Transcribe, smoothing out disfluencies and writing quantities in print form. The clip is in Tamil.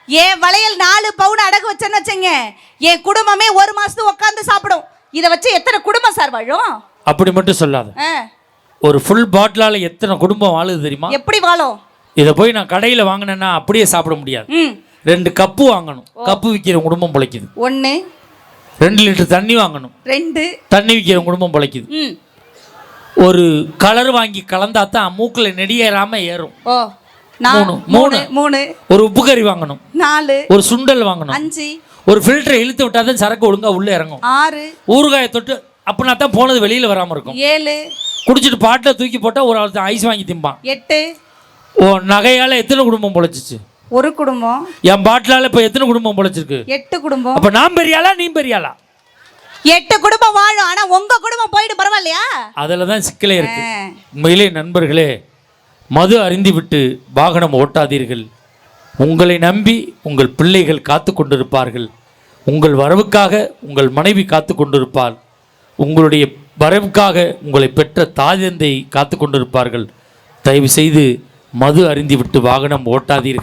என் வளையல் 4 பவுன் அடகு வச்சேன்னு வச்சுங்க, என் குடும்பமே 1 மாசத்துக்கு உட்காந்து சாப்பிடும். இதை வச்சு எத்தனை குடும்பம் சார் வாழும்? அப்படி மட்டும் சொல்லாத. ஒரு ஃபுல் பாட்டிலால எத்தனை குடும்பம் வாழுது தெரியுமா? எப்படி வாழும்? இதை போய் நான் கடையில் வாங்கினேன்னா அப்படியே சாப்பிட முடியாது. 2 கப்பு வாங்கணும். கப்பு விற்கிற குடும்பம் பிழைக்குது. 1 2 லிட்டர் தண்ணி வாங்கணும். 2 தண்ணி விற்கிற குடும்பம் பிழைக்குது. ஒரு கலர் வாங்கி கலந்தா தான் மூக்குல நெடியேறாம ஏறும். 3 ஒரு உப்பு கறி வாங்கணும். 4 ஒரு சுண்டல் வாங்கணும். 5 ஒரு ஃபில்டரை இழுத்து விட்டாதான் சரக்கு ஒழுங்கா உள்ள இறங்கும். 6 ஊறுகாயை தொட்டு அப்படின்னா தான் போனது வெளியில வராம இருக்கும். 7 குடிச்சிட்டு பாட்டில் தூக்கி போட்டா ஒரு ஐஸ் வாங்கி திம்பான். 8 ஓ நகையால எத்தனை குடும்பம் பொழைச்சிச்சு? ஒரு குடும்பம். என் பாட்டிலால இப்ப எத்தனை குடும்பம் பொழைச்சிருக்கு? 8 குடும்பம். அப்ப நான் பெரியாளா நீ பெரியாளா? 8 குடும்பம் வாழும். ஆனா உங்க குடும்பம் போயிட்டு பரவாயில்லையா? அதுலதான் சிக்கலே இருக்கு. உண்மையிலே நண்பர்களே, மது அருந்திவிட்டு வாகனம் ஓட்டாதீர்கள். உங்களை நம்பி உங்கள் பிள்ளைகள் காத்து கொண்டிருப்பார்கள். உங்கள் வரவுக்காக உங்கள் மனைவி காத்து கொண்டிருப்பாள். உங்களுடைய வரவுக்காக உங்களை பெற்ற தாய் தந்தை காத்து கொண்டிருப்பார்கள். தயவு செய்து மது அருந்திவிட்டு வாகனம் ஓட்டாதீர்கள்.